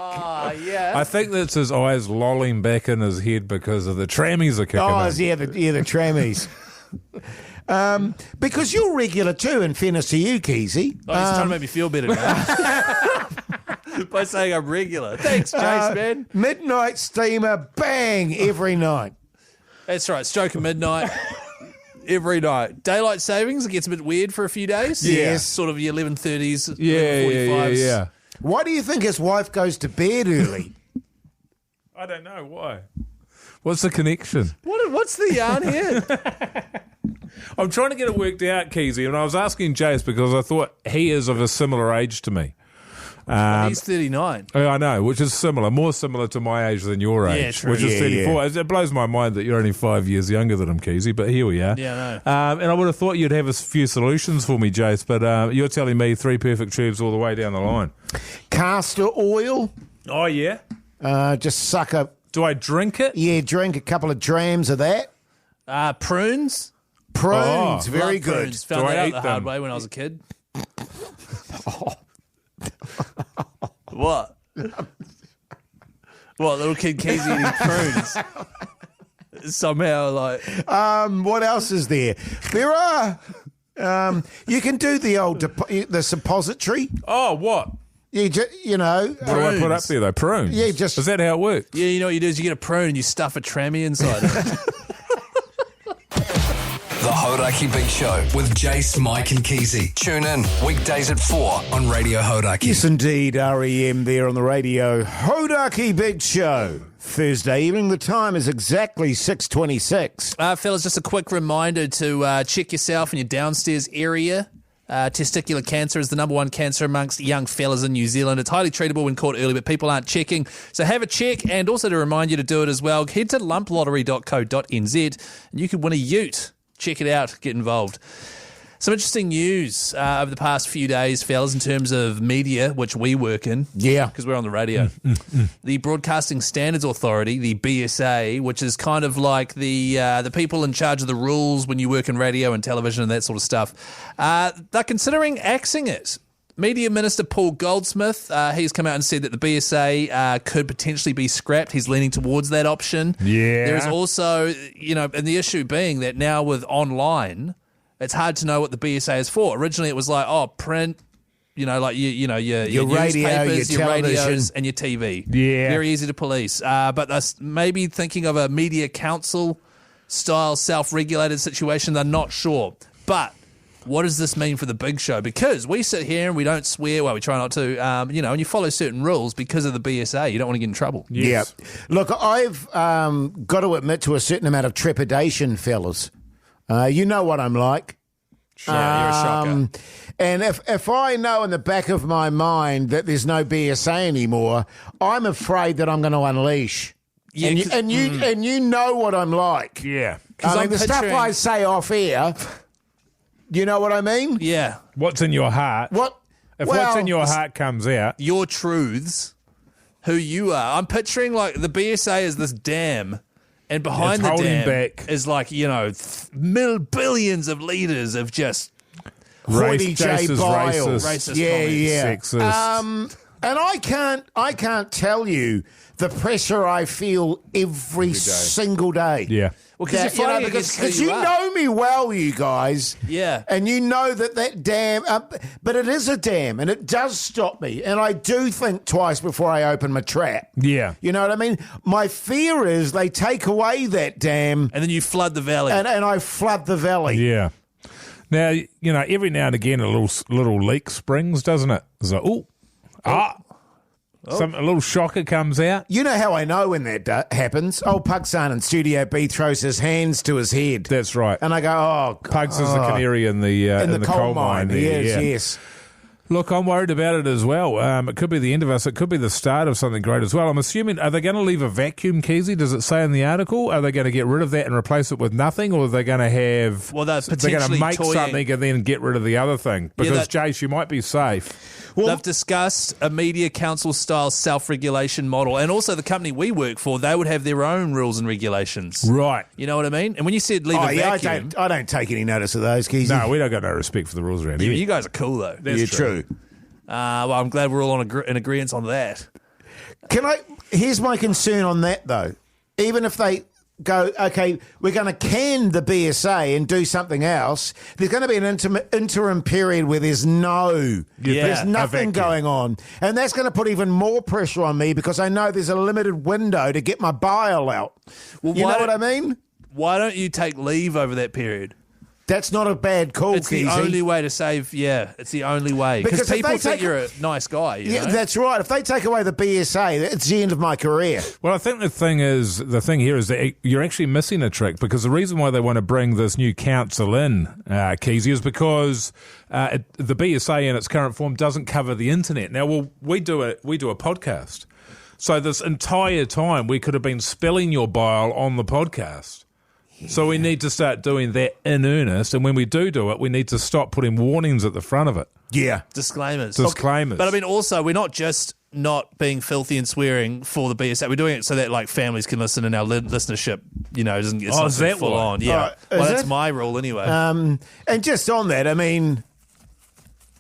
Yeah. I think that's his eyes lolling back in his head because of the trammies are kicking in. The trammies. Because you're regular too, in fairness to you, Keyzie. Oh, he's trying to make me feel better now. By saying I'm regular. Thanks, Jase, man. Midnight steamer, bang, every night. That's right, stroke of midnight. Every night. Daylight savings, it gets a bit weird for a few days. Yes. Sort of your 11:30s, Yeah. 11:45s. Why do you think his wife goes to bed early? I don't know why. What's the connection? What's the yarn here? I'm trying to get it worked out, Keyzie, and I was asking Jase because I thought he is of a similar age to me. He's 39. I know, which is similar, more similar to my age than your age, Yeah, true. which is 34. Yeah. It blows my mind that you're only 5 years younger than him, Keyzie, but here we are. Yeah, I know. And I would have thought you'd have a few solutions for me, Jase, but you're telling me 3 perfect tubes all the way down the line. Castor oil. Oh, yeah? Just suck up. Do I drink it? Yeah, drink a couple of drams of that. Prunes. Prunes, Oh, very Love good. Prunes. Found Do that I out eat the hard them? way when I was a kid. What? What, little kid Keyzie eating prunes? Somehow, like... What else is there? There are. You can do the old the suppository. Oh, what? You know. What do I put up there, though? Prunes? Yeah, just. Is that how it works? Yeah, you know what you do is you get a prune and you stuff a trammy inside it. The Hauraki Big Show with Jase, Mike and Keyzie. Tune in weekdays at 4 on Radio Hauraki. Yes, indeed. REM there on the Radio Hauraki Big Show. Thursday evening. The time is exactly 6:26. Fellas, just a quick reminder to check yourself in your downstairs area. Testicular cancer is the number 1 cancer amongst young fellas in New Zealand. It's highly treatable when caught early, but people aren't checking. So have a check, and also to remind you to do it as well, head to lumplottery.co.nz and you could win a ute. Check it out. Get involved. Some interesting news over the past few days, fellas, in terms of media, which we work in. Yeah. Because we're on the radio. The Broadcasting Standards Authority, the BSA, which is kind of like the people in charge of the rules when you work in radio and television and that sort of stuff, they're considering axing it. Media Minister Paul Goldsmith, he's come out and said that the BSA could potentially be scrapped. He's leaning towards that option. Yeah. There is also, and the issue being that now with online, it's hard to know what the BSA is for. Originally, it was like, print, like your radio, newspapers, your television, radios, and your TV. Yeah. Very easy to police. But they're maybe thinking of a media council style self-regulated situation. They're not sure. But what does this mean for the big show? Because we sit here and we don't swear. Well, we try not to, and you follow certain rules because of the BSA. You don't want to get in trouble. Yes. Yeah. Look, I've got to admit to a certain amount of trepidation, fellas. You know what I'm like. Sure, you're a shocker. And if I know in the back of my mind that there's no BSA anymore, I'm afraid that I'm going to unleash. Yeah, and you know what I'm like. Yeah. I mean, the stuff I say off air, you know what I mean? Yeah. What's in your heart? If what's in your heart comes out. Your truths, who you are. I'm picturing like the BSA is this dam, and behind the dam is like, billions of litres of just racist, sexist. And I can't tell you the pressure I feel every single day. Yeah. Well, because you know me well, you guys. Yeah. And you know that dam, but it is a dam, and it does stop me. And I do think twice before I open my trap. Yeah. You know what I mean? My fear is they take away that dam. And then you flood the valley. And I flood the valley. Yeah. Now, every now and again a little leak springs, doesn't it? It's like, a little shocker comes out. You know how I know when that happens? Old Pugson in Studio B throws his hands to his head. That's right. And I go, oh, God. Pugs is the canary in the coal mine. Yes. Look, I'm worried about it as well. It could be the end of us. It could be the start of something great as well. I'm assuming, are they going to leave a vacuum, Keyzie? Does it say in the article? Are they going to get rid of that and replace it with nothing? Or are they going to have... Well, they're going to make something and then get rid of the other thing? Because, Jase, you might be safe. Well, they've discussed a media council-style self-regulation model. And also the company we work for, they would have their own rules and regulations. Right. You know what I mean? And when you said leave a vacuum... I don't take any notice of those, Keyzie. No, we don't got no respect for the rules around here. You guys are cool, though. That's true. Well, I'm glad we're all in agreement on that. Here's my concern on that, though. Even if they go, okay, we're going to can the BSA and do something else, there's going to be an interim period where there's nothing going on. And that's going to put even more pressure on me because I know there's a limited window to get my bile out. Well, you know what I mean? Why don't you take leave over that period? That's not a bad call, It's the only way to save, it's the only way. Because people think you're a nice guy, you know? That's right. If they take away the BSA, it's the end of my career. Well, I think the thing here is that you're actually missing a trick because the reason why they want to bring this new council in, Keyzie, is because the BSA in its current form doesn't cover the internet. Now, we do a podcast. So this entire time we could have been spilling your bile on the podcast. So we need to start doing that in earnest, and when we do it, we need to stop putting warnings at the front of it. Yeah. Disclaimers. Okay. But I mean, also, we're not just not being filthy and swearing for the BSA. We're doing it so that like families can listen and our listenership, doesn't get something full on. Yeah. That's my rule anyway. And just on that, I mean,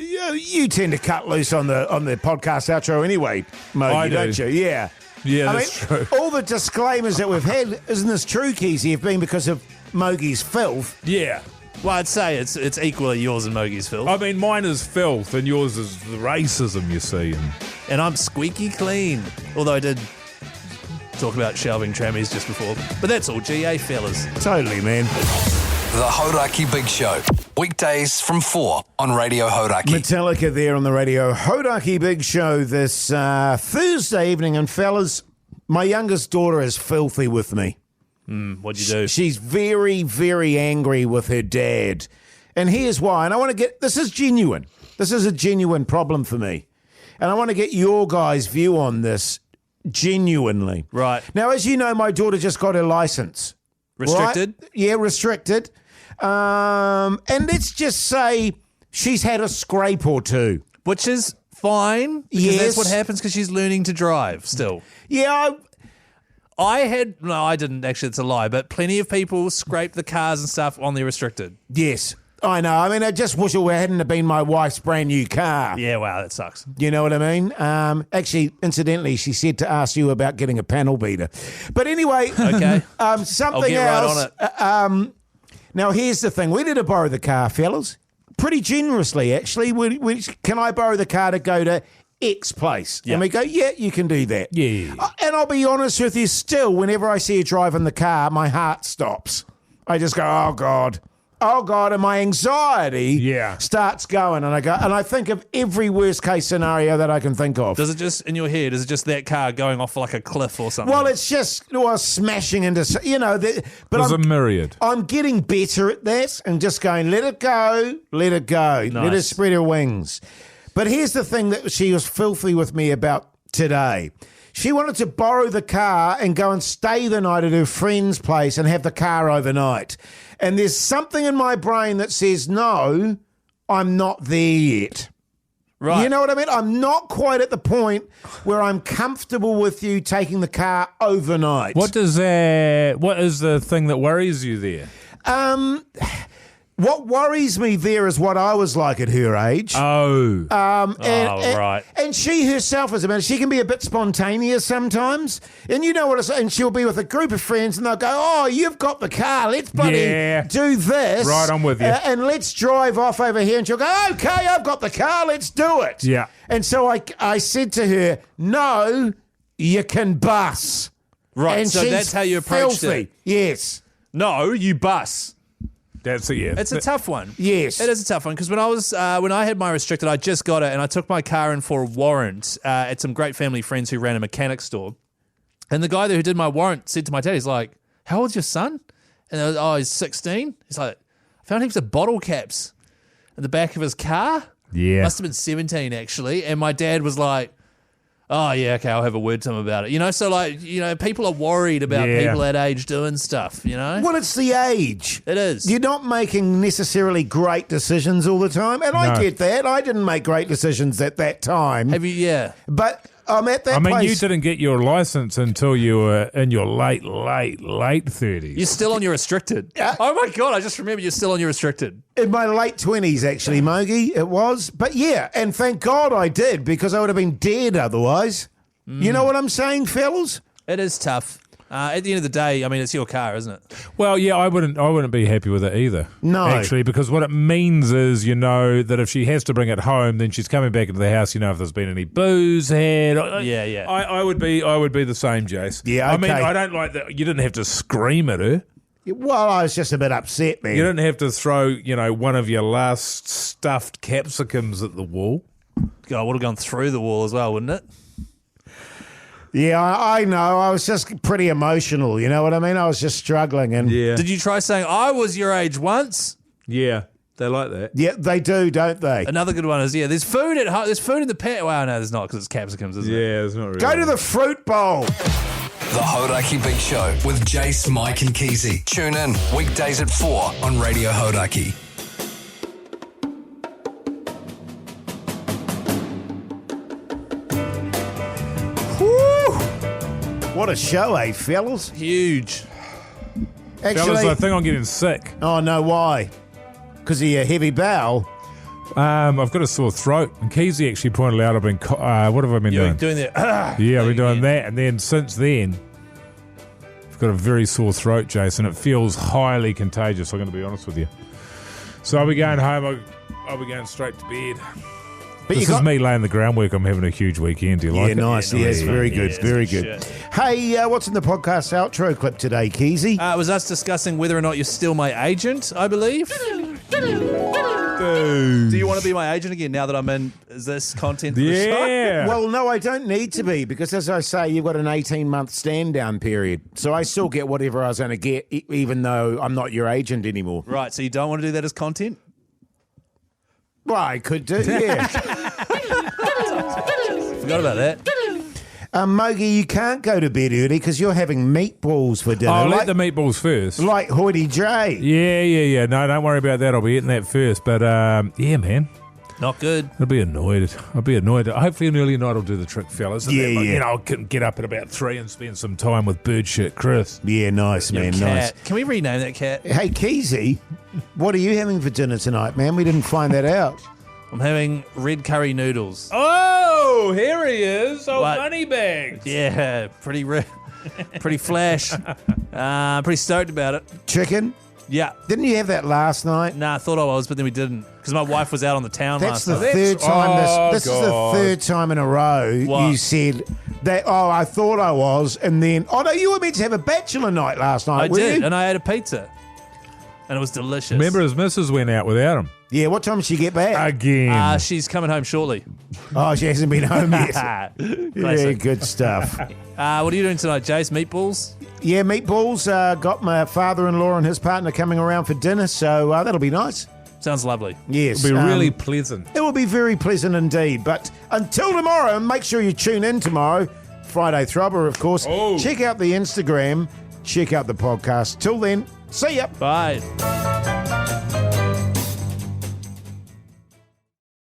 you tend to cut loose on the podcast outro anyway, Mogey, don't you? Yeah. Yeah, that's true. All the disclaimers that we've had, isn't this true, Keyzie, have been because of Mogey's filth? Yeah. Well, I'd say it's equally yours and Mogey's filth. I mean, mine is filth and yours is the racism, you see. And I'm squeaky clean. Although I did talk about shelving trammies just before. But that's all GA, fellas. Totally, man. The Hauraki Big Show. Weekdays from 4 on Radio Hauraki. Metallica there on the Radio Hauraki Big Show this Thursday evening. And fellas, my youngest daughter is filthy with me. What'd you do? She's very, very angry with her dad. And here's why. And I want to this is genuine. This is a genuine problem for me. And I want to get your guys' view on this genuinely. Right. Now, as you know, my daughter just got her license. Restricted? Right? Yeah, restricted. And let's just say she's had a scrape or two. Which is fine. Because that's what happens because she's learning to drive still. Yeah, I didn't actually, it's a lie, but plenty of people scrape the cars and stuff on the restricted. Yes, I know. I mean, I just wish it hadn't have been my wife's brand new car. Yeah, wow, that sucks. You know what I mean? Actually, incidentally, she said to ask you about getting a panel beater. But anyway, okay. Something I'll get else. Right on it. Now, here's the thing. We did borrow the car, fellas. Pretty generously, actually. Can I borrow the car to go to X place? Yeah. And we go, yeah, you can do that. Yeah. And I'll be honest with you, still, whenever I see her driving the car, my heart stops. I just go, oh, God. oh God, and my anxiety starts going, and I think of every worst case scenario that I can think of. Does it just, in your head, is it just that car going off like a cliff or something? Well, it's just smashing into, but There's a myriad. I'm getting better at that and just going, let it go, let it go, let her spread her wings. But here's the thing that she was filthy with me about today. She wanted to borrow the car and go and stay the night at her friend's place and have the car overnight. And there's something in my brain that says, no, I'm not there yet. Right. You know what I mean? I'm not quite at the point where I'm comfortable with you taking the car overnight. What is the thing that worries you there? What worries me there is what I was like at her age. Right. And she herself is she can be a bit spontaneous sometimes. And you know what and she'll be with a group of friends and they'll go, oh, you've got the car. Let's bloody do this. Right, I'm with you. And let's drive off over here. And she'll go, okay, I've got the car. Let's do it. Yeah. And so I said to her, no, you can bus. Right, and so that's how you approached filthy. it. Yes. No, you bus. That's it, yeah. It's a tough one. Yes. It is a tough one because when I had my restricted, I just got it and I took my car in for a warrant at some great family friends who ran a mechanic store. And the guy who did my warrant said to my dad, he's like, how old's your son? And I was, he's 16. He's like, I found heaps of bottle caps in the back of his car. Yeah. Must have been 17 actually. And my dad was like, oh, yeah, okay, I'll have a word to him about it. So people are worried about people that age doing stuff, Well, it's the age. It is. You're not making necessarily great decisions all the time. And I get that. I didn't make great decisions at that time. Have you? Yeah. But I'm at that place. You didn't get your license until you were in your late 30s. You're still on your restricted. Oh, my God, I just remember you're still on your restricted. In my late 20s, actually, Mogey, it was. But yeah, and thank God I did because I would have been dead otherwise. You know what I'm saying, fellas? It is tough. At the end of the day, I mean, it's your car, isn't it? Well, yeah, I wouldn't be happy with it either. No. Actually, because what it means is, that if she has to bring it home, then she's coming back into the house, if there's been any booze had. Yeah. I would be the same, Jace. Yeah, okay. I mean, I don't like that. You didn't have to scream at her. Well, I was just a bit upset, man. You didn't have to throw, one of your last stuffed capsicums at the wall. God, I would have gone through the wall as well, wouldn't it? Yeah, I know. I was just pretty emotional. You know what I mean? I was just struggling. And Did you try saying, I was your age once? Yeah, they like that. Yeah, they do, don't they? Another good one is, there's food at home. There's food in the pet. Well, no, there's not because it's capsicums, isn't it? Yeah, it's not really. Go to the fruit bowl. The Hauraki Big Show with Jase, Mike and Keyzie. Tune in weekdays at 4 on Radio Hauraki. What a show, eh, fellas? Huge. Actually, Fellas, I think I'm getting sick. Oh, no, why? Because of your heavy bowel? I've got a sore throat. And Keyzie actually pointed out I've been... what have I been doing? Doing that. Yeah, I've been doing that. And then since then, I've got a very sore throat, Jason. It feels highly contagious, I'm going to be honest with you. So I'll be going home. I'll be going straight to bed. But this is me laying the groundwork. I'm having a huge weekend. Do you like it? Nice. Yes, very good. Very good. Shit. Hey, what's in the podcast outro clip today, Keyzie? It was us discussing whether or not you're still my agent, I believe. Do you want to be my agent again now that I'm in this content? For the show? Well, no, I don't need to be because, as I say, you've got an 18-month stand-down period. So I still get whatever I was going to get, even though I'm not your agent anymore. Right, so you don't want to do that as content? Well, I could do, yeah. Forgot about that. Mogey, you can't go to bed early because you're having meatballs for dinner. I'll let the meatballs first. Like Hoyte J. Yeah. No, don't worry about that. I'll be eating that first. But, yeah, man. Not good. I'll be annoyed. Hopefully an early night will do the trick, fellas. And then, I can get up at about 3 and spend some time with Birdshit Chris. Yeah, nice, man, nice. Can we rename that cat? Hey, Keyzie, what are you having for dinner tonight, man? We didn't find that out. I'm having red curry noodles. Oh, here he is. Oh, Moneybags. Yeah, pretty flash. Pretty stoked about it. Chicken? Yeah. Didn't you have that last night? Nah, I thought I was, but then we didn't because my wife was out on the town last night. That's the third time. This is the third time in a row you said that. Oh, I thought I was, and then no, you were meant to have a bachelor night last night. I did, you? and I ate a pizza. And it was delicious. Remember his missus went out without him. Yeah, what time did she get back? Again. She's coming home shortly. Oh, she hasn't been home yet. Yeah, Classic. good stuff. What are you doing tonight, Jase? Meatballs? Yeah, meatballs. Got my father-in-law and his partner coming around for dinner, so that'll be nice. Sounds lovely. Yes. It'll be really pleasant. It will be very pleasant indeed. But until tomorrow, make sure you tune in tomorrow. Friday Throbber, of course. Oh. Check out the Instagram. Check out the podcast. Till then, see ya. Bye.